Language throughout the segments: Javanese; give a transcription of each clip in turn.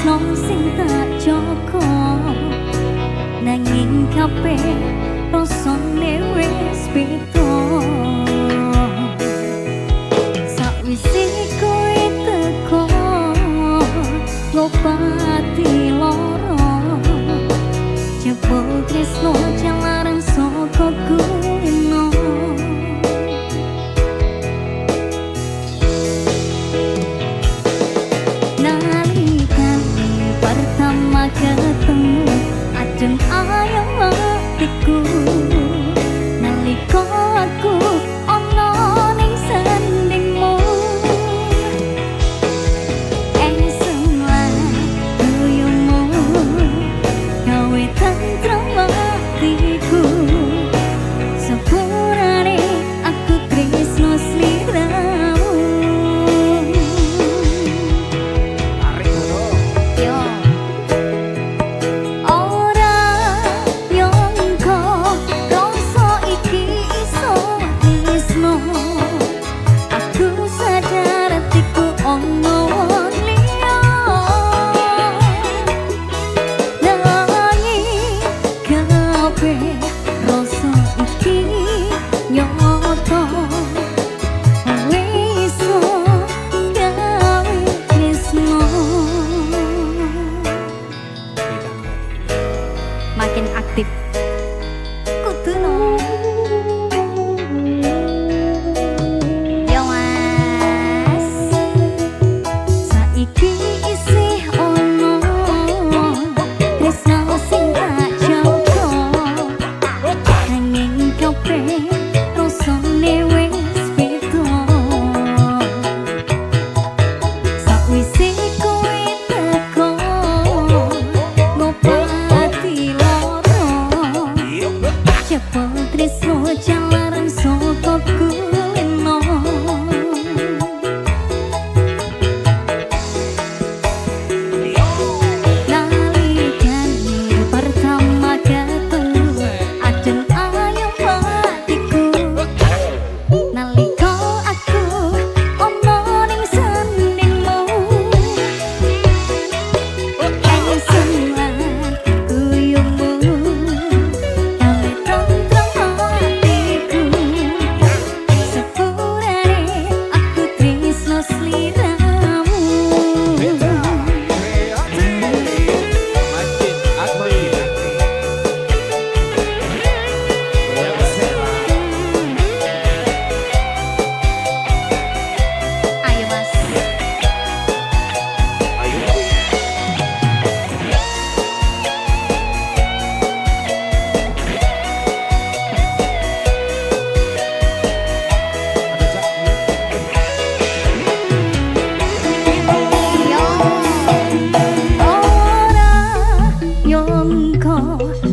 tresno sing tak joko nanging kabeh rasane wis beda sakwise kowe teko ngobati lara jebul tresno jalaran saka kuweno pertama ketemu adem ayam hatiku naliko aku ono ning sandingmu semua guyumu gawe tentrem hatiku sepurane aku tresno sliramu makin aktif kudu no yo mas saiki isih ono tresno sing tak joko nanging kabeh rasane wis beda sakwise kowe teko cepol tresno jalaran saka kuweno nalikane pertama ketemu adem ayam hatiku naliko aku ono ning sandingmu semua guyumu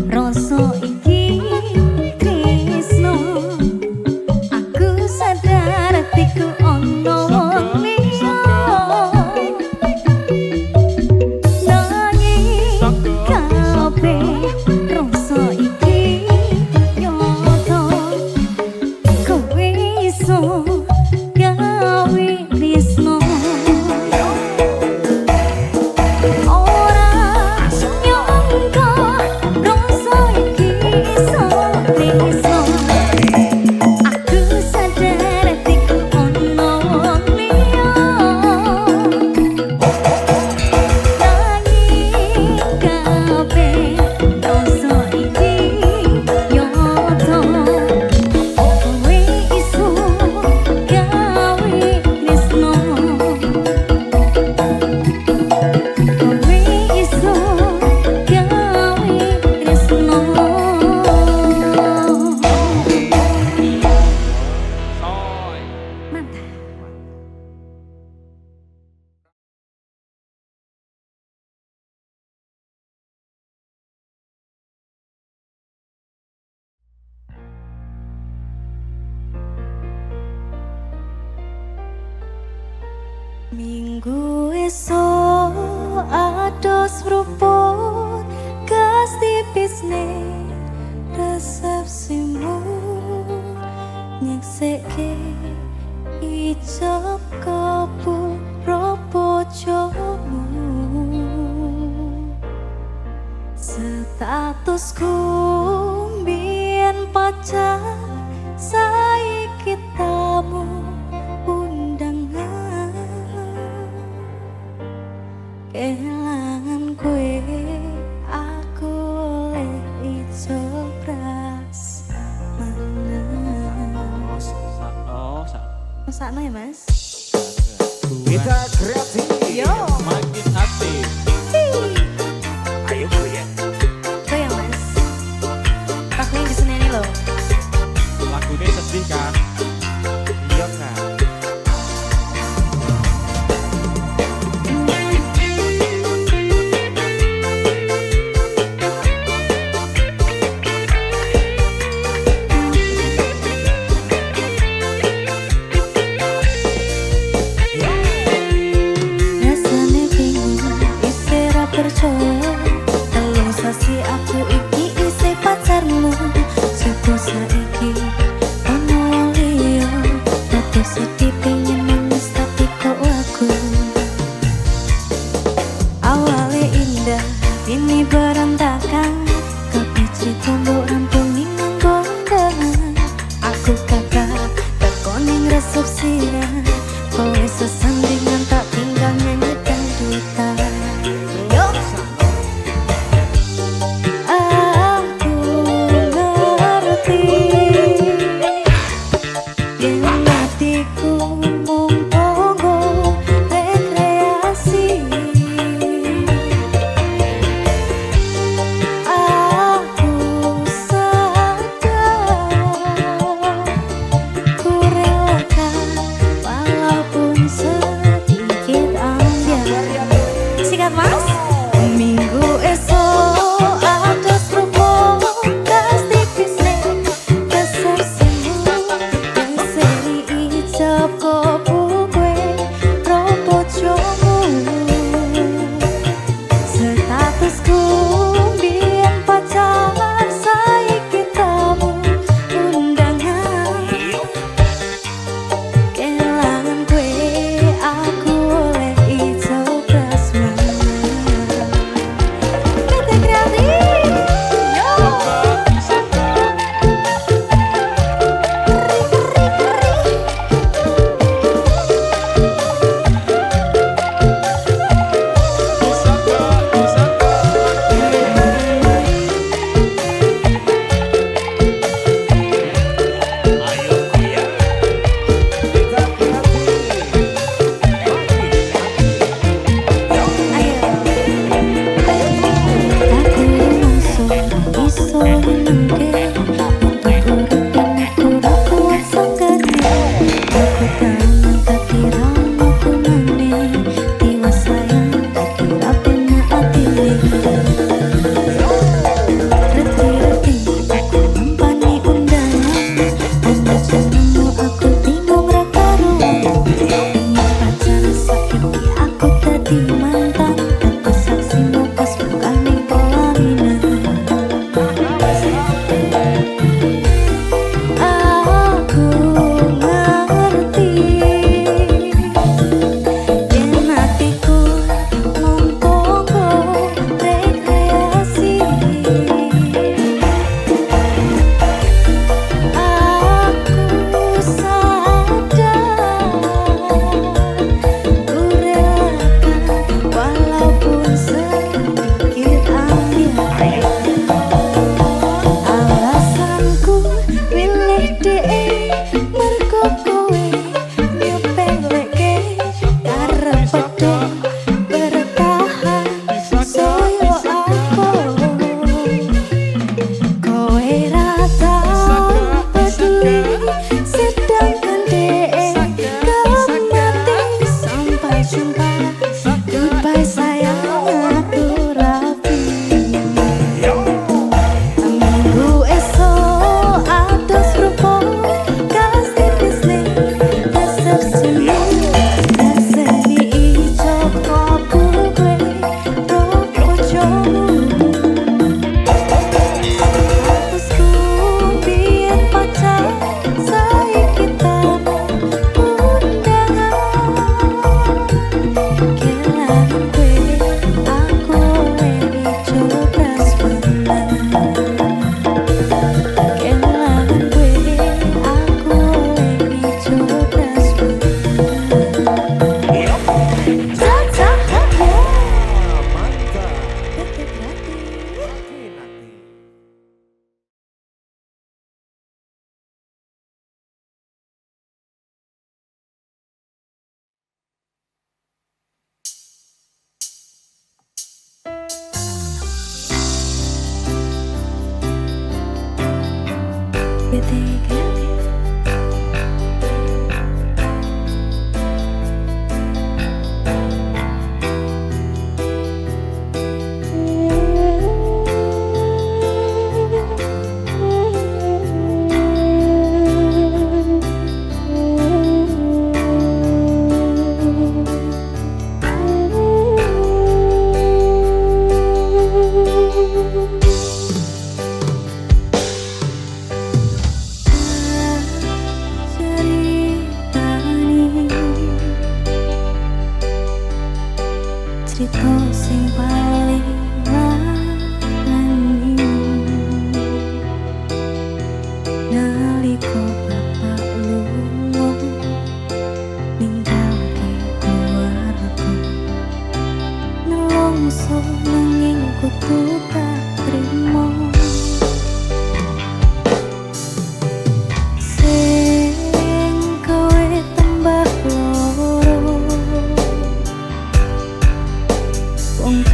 rasa iki tresno aku sadar atiku ono wong liya nanging kabeh rasa iki nyoto kowe iso gawe tresno Minggu esok ados ruput gas tipisne resepsimu nyekseke ijab kabul robojomu Statusku mbien pacar, saiki tamu undangan. Kelangan kue aku oleh ijo prasmanan. Masakno ya Mas? Kita kreatif. Yo. Makin aktif. Ayo goyang. Goyang Mas. Taknya di sini loh. Lagunya sedih kan? Iya kan. Rasane bingung, isi ra percaya. Telung sasi aku iki isi pacarmu. Suku saiki ono liya, tapi sedih pengen nangis tapi kok aku. Awalnya indah, ini berantakan. Kabeh cerita mbok rampung ning nganggo undangan. Aku kakak tekoning resepsian. Kowe sesandingan tak tinggal nyanyi dangdutan. Yo. Aku ngerti yen hatiku mung tonggo rekreasi. Aku sadar ku relakan walaupun sedikit ambiar. Sikat Mas. Minggu esok ada seruput gas tipis ning dasar semu. Seri ijab kopu kue robo jomu. Statusku mbien pacar, saiki tamu undangan. Kelangan kue aku oleh ijo prasmanan. PT Kreatif. Yo. Ayo goyang. Kita kreatif. Ayo. Aku langsung iso nyenengke. Untuk urip aku ra kuat sanggate. Aku tangan tapi ra ono gunane. Tiwas sayang tapi ra penak atine. Reti-reti aku nampani undangan. Ono jenengmu aku bingung ra karuan. Ingin pacar saiki aku dadi mantan. Tapi saksimu pas bukan ning pelaminan. Aku ngerti yen hatiku mung tonggo rekreasi. Aku sadar ku relakan walaupun sedikit ambiar. Alasanku milih dhek mergo kowe nyepelekke karep padha bertahan soyo aku. Kowe ra tau peduli sedangkan dhek mati. Sampai jumpa, goodbye sayang, aku rapi. Minggu esok ada seruput gas tipis ning dasar semu. Seri ijo kopu kue robo jomu. Statusku mbien pacar, saiki tamu undangan. Kelangan kue aku oleh ijo prasmanan. Ketika cerita sing paling lanani nalika bapak lunga ninggalke keluarga nelongso nanging kudu tak trimo sing kowe tambah loro wong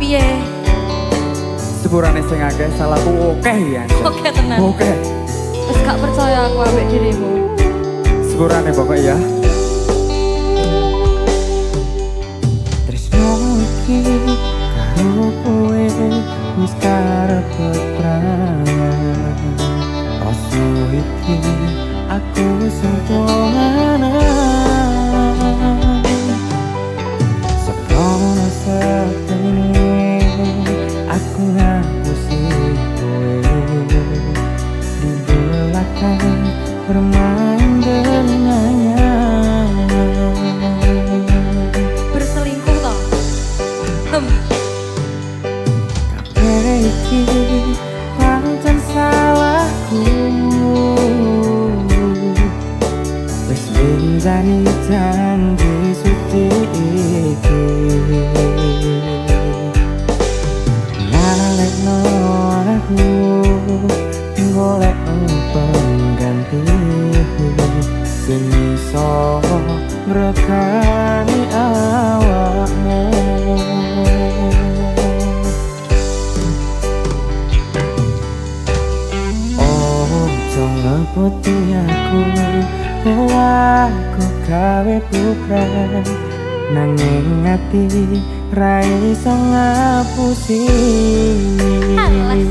piye? Sepurane sing akeh salahku akeh ya. Oke tenan. Oke. Wis gak percaya aku ambek dirimu. Sepurane pokok ya. Tresno iki karo kowe wis karep peperangan. Rasa iki aku sempurna. Sekono setene aku ngapusi kowe di belakang bermain dengannya. Berselingkuh toh? Kabeh iki pancen salahku. Wis benjani janji suci iki. Nalekno aku golek pengganti sing iso ngrekani awakmu. Oh, jangan putih aku gawe bukan nanging ati ra iso ngapusi. Eleh.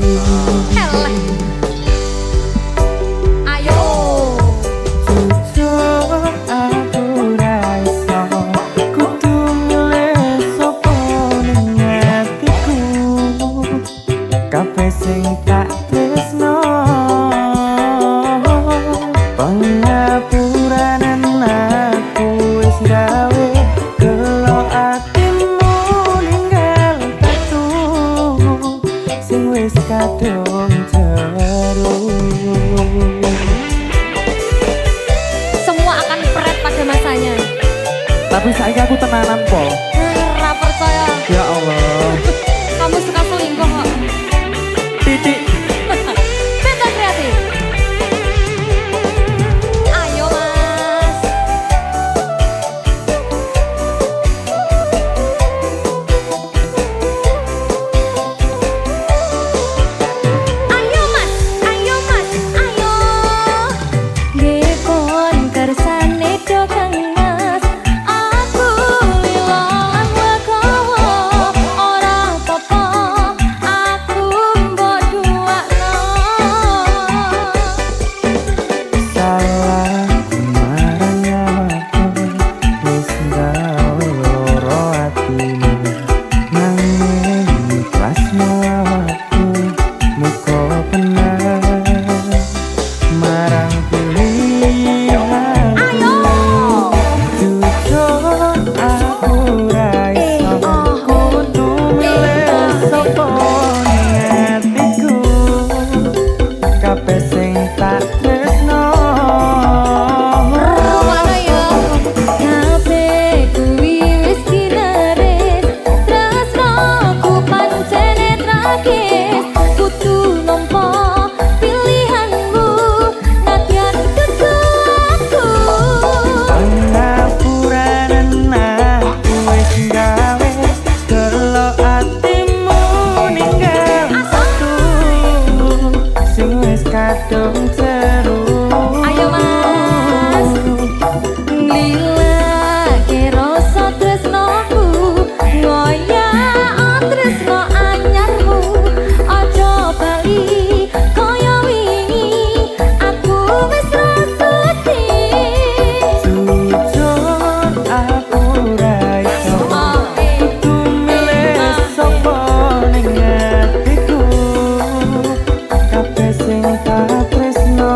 Ayo. Jujur aku ra iso kudu milih sapa ning atiku. Kabeh sing tak tresno pengapuranan aku wis gawe kelo atimu ninggal tatu sing wis kadung jeru. Semua akan peret pada masanya. Tapi saiki aku tenanan pol. Ora percaya. Ya Allah. Kamu suka selingkuh kok. Titik. Beta kreatif. Ayo mas. Ayo mas, ayo mas, ayo. Depon kersane dokang mas. Aku lilang wekowo ora apa-apa. Aku mbok duakno. Salah marang awakku wis gawe loro atimu. Nanging ikhlasno awakku muga bener marang pilihan. Ayo. Jujur aku ra iso kudu milih sapa ning atiku. Kabeh sing tak tresno Rumana ya. Kabeh kuwi wis dinaris. Tresnoku pancene tragis. Kudu nampa pilihanmu. Nadyan kudu aku. pengapuranan aku wis gawe kelo atimu ninggal satu sing wis kadung jeru. Ayo mas. Nglilake rasa tresnoku. Ngoyak tresno anyarmu. Aja bali kaya wingi. Aku wis raseti. Jujur aku ra iso kudu milih sapa ning atiku. Kabeh sing tak tresno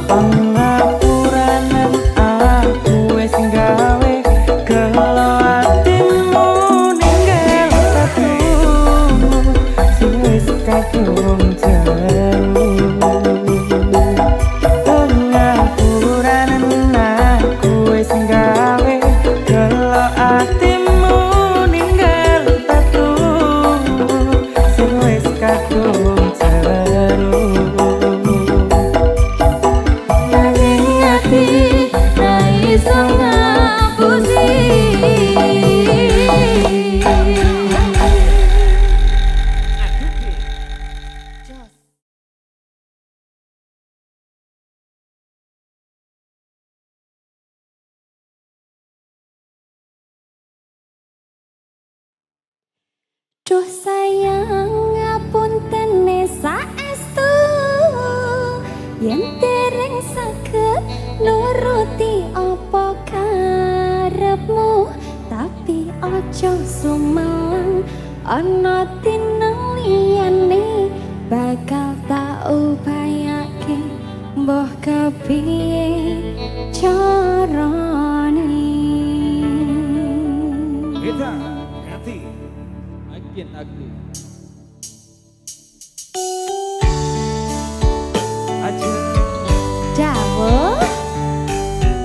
pengapuranan aku wis gawe kelo atimu ninggal satu sing wis kadung jeru. Pengapuranan aku wis gawe kelo atimu ninggal satu sing wis kadung jeru. Nanging ati ra iso ngapusi. Duh sayang ngapunten saestu yen dereng saged nuruti apa karepmu, tapi aja sumelang ana tineng liyane bakal tak upayake mbah kepiye carane. Kita hati. Makin aktif. Aja Dawo,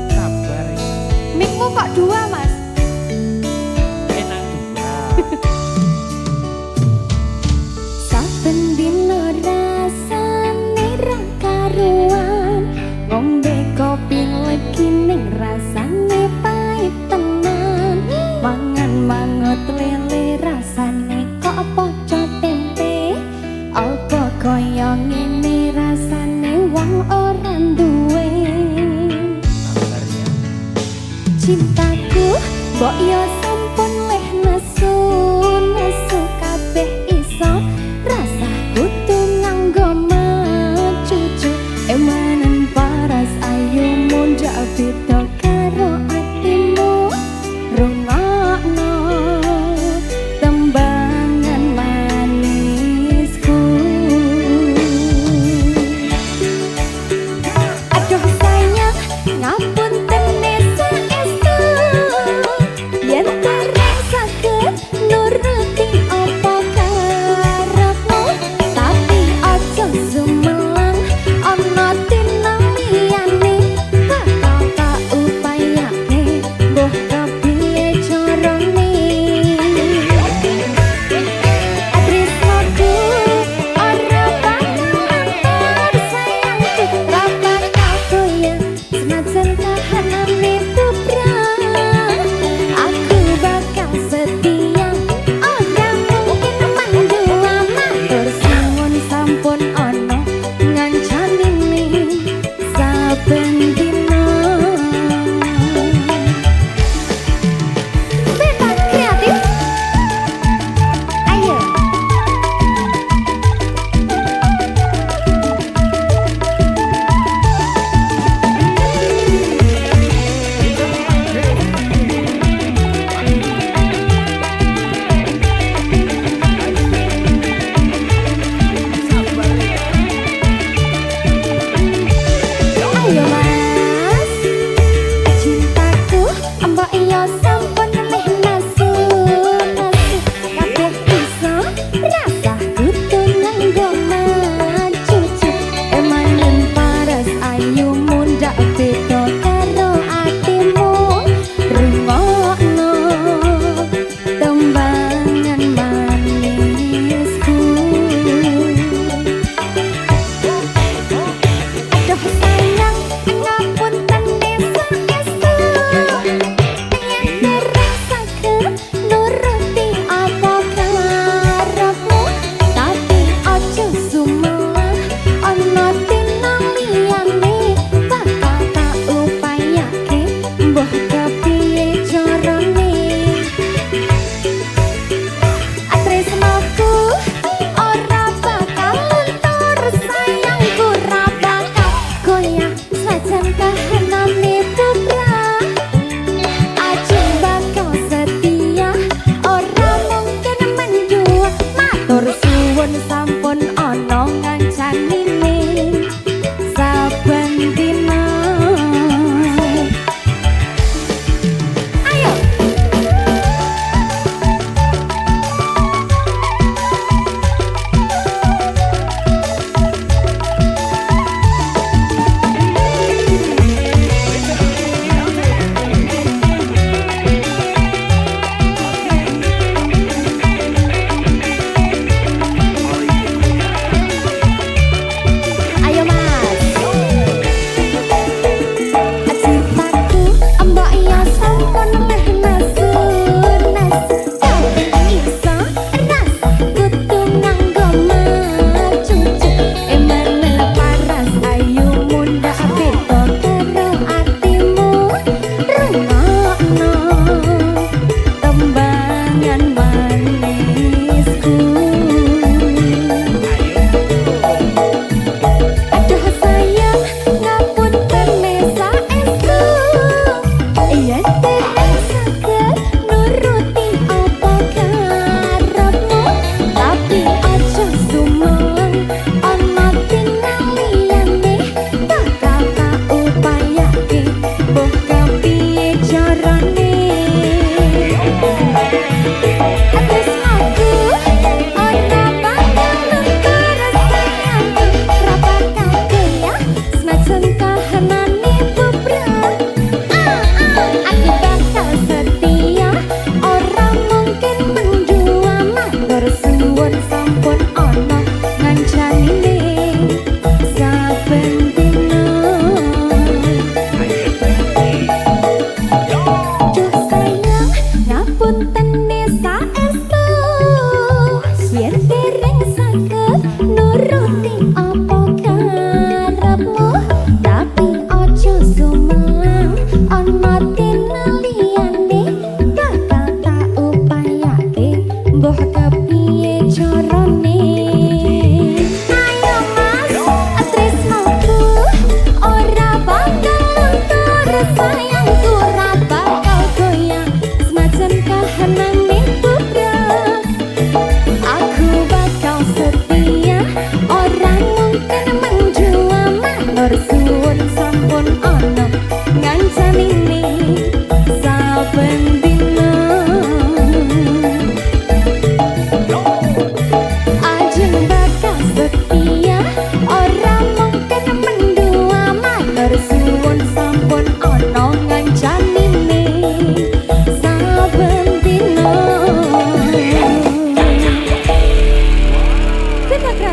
sabar ya. mikmu kok dua mas? Enak juga. Saben dina rasane ra karuan, ngombe kopi legi ning rasane pahit tenan, mangan mangut lele rasane kok padha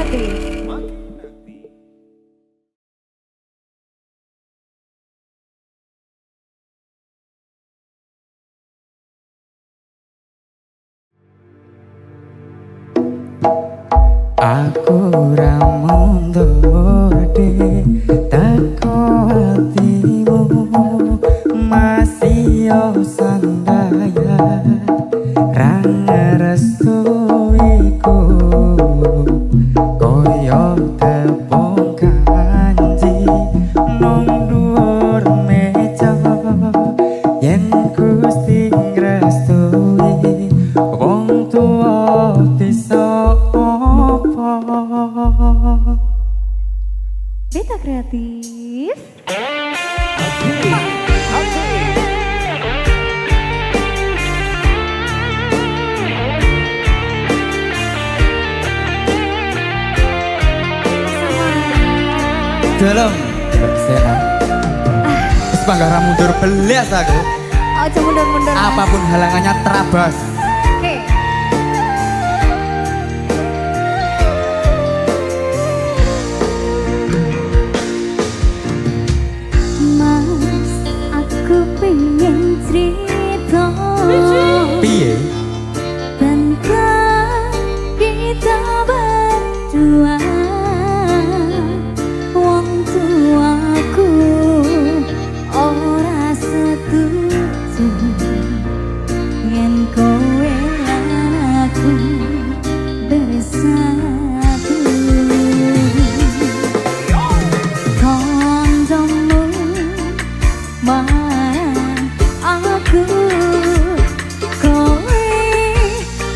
kreatif. Aku ra mundur teko atimu masih yo sandaya ra restuiku koyo tepung kanji nang dhuwur meja yen Gusti ngrestui wong tuwa bisa Beta kreatif. Dalam Sena wis panggara mundur belas aku Aja mundur-mundur. Mas. apapun halangannya terabas. Oke. Mas, aku pengen cerita Piye? tentang kita berdua. Wong tuaku ora setuju yen kowe lan aku bersatu. Kancamu marang aku, kowe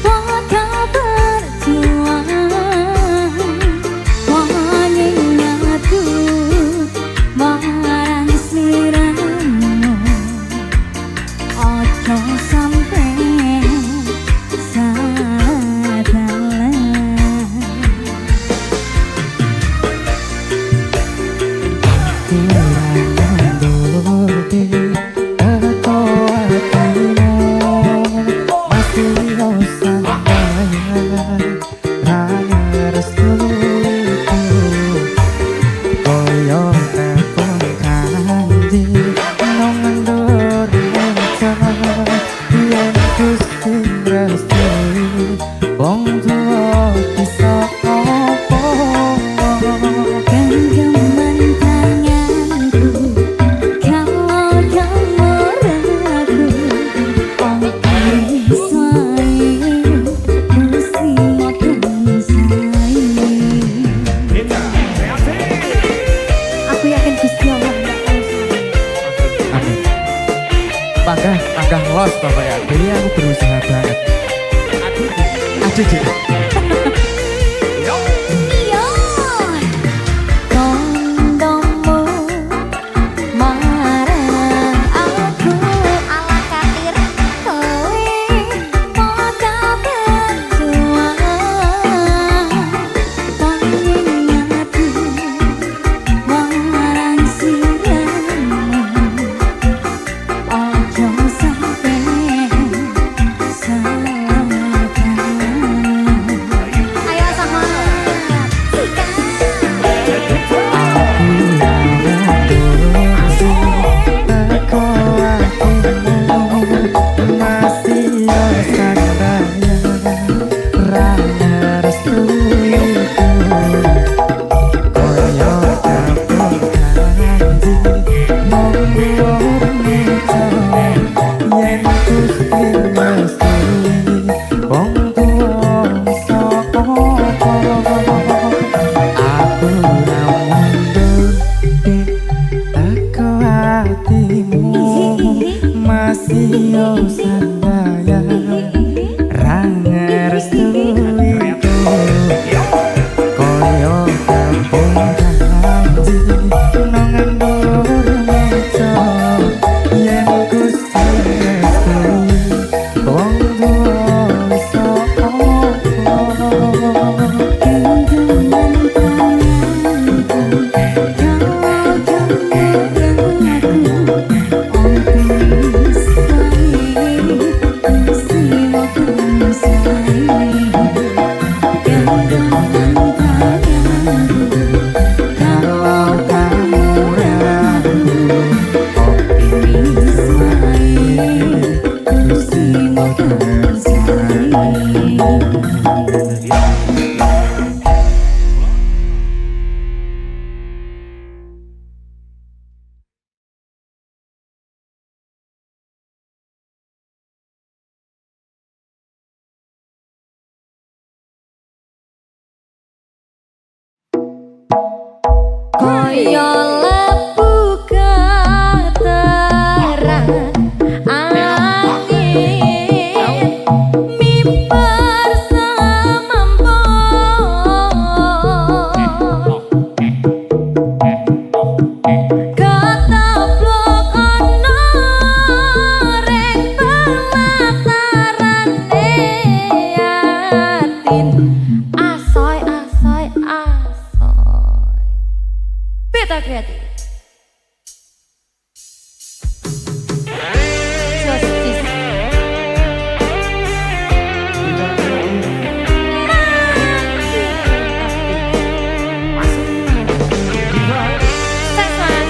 bakal berjuang wanyingatu marang sliramu. Ojo sampe salah dalan. Wong tua bisa apa? Genggaman tanganku kalau kamu ragu, oke sayang mesti makan sayang. Beta kreatif. Aku yakin Gusti Allah nggak tahu sayang. Amin. Panggah los bapak ya. Jadi aku berusaha banget. Aduh. Iya, kondommu marang aku ala katir kowe bakal berjuang wanyingatu marang sliramu. Ojo sampe salah dalan. Koyo lebu keterang angin miper semambon ketablok ana reng pematarane yatin asoy asoy asoy Peta kreatif Justice Seks, Mas.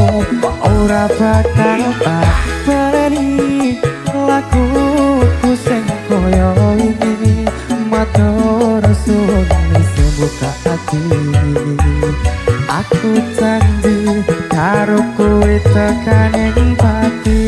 ora bakal tak baleni lakuku sing koyo iki matur suwun sing buka hati aku janji karo kowe tekan ing pati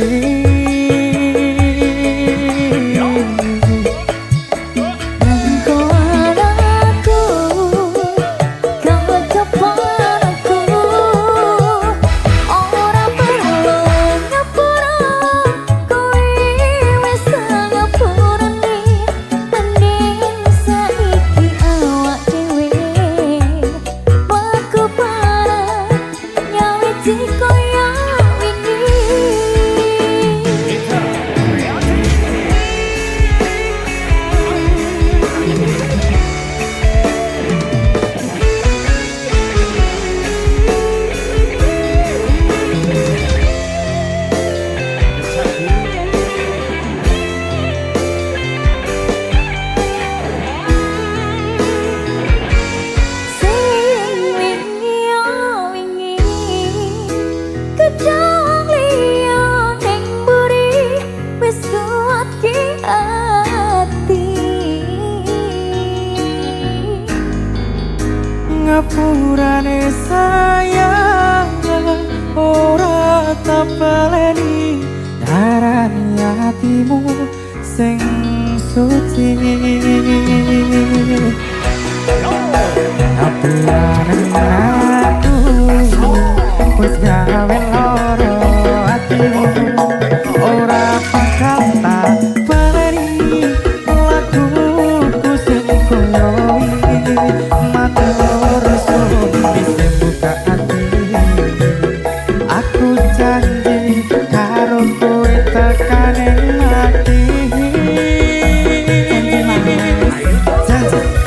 ngapurane sayang ora tak baleni darani hatimu sing suci ngapurane aku wis gawe loro hatimu ora bakal tak baleni lakuku sing koyo iki matur suwun bisa buka hati aku janji karo kowe tekan ing ati janji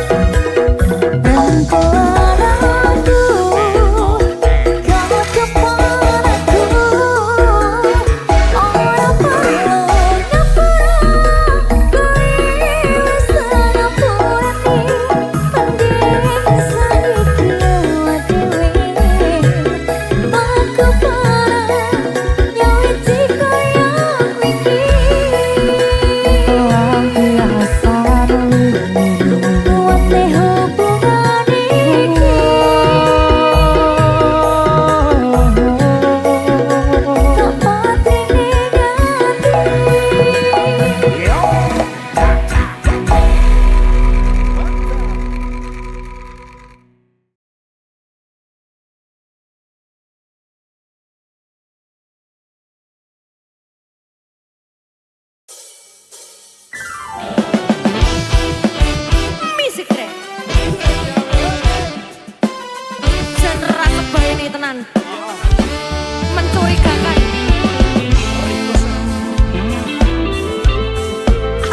mencurigakan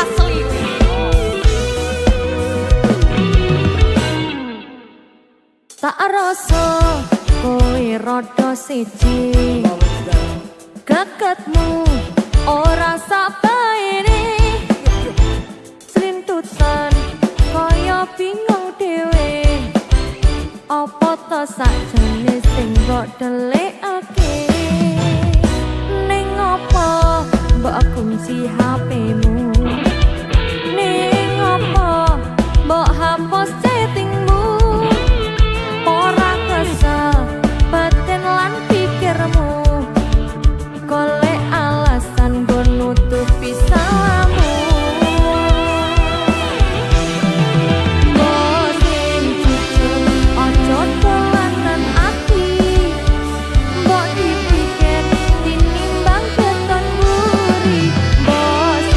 asli tak rasa kowe rada siji geketmu ora sabaene srintutan kaya bingung dhewe apa to sakjane sing mbok delikake ning apa mbok kunci HP-mu ning apa mbok hapus chattingmu ora kesel batin lan pikirmu golek alasan nggo nutupi salahmu Bos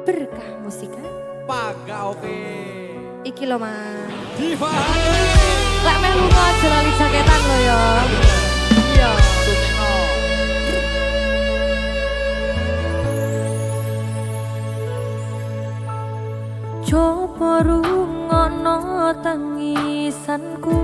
berkah musika. Paga oke. Iki lho Mas. Diva. Lek melu aja lali jaketan lo ya. Iya. Tunekno. Coba rungono tangisanku.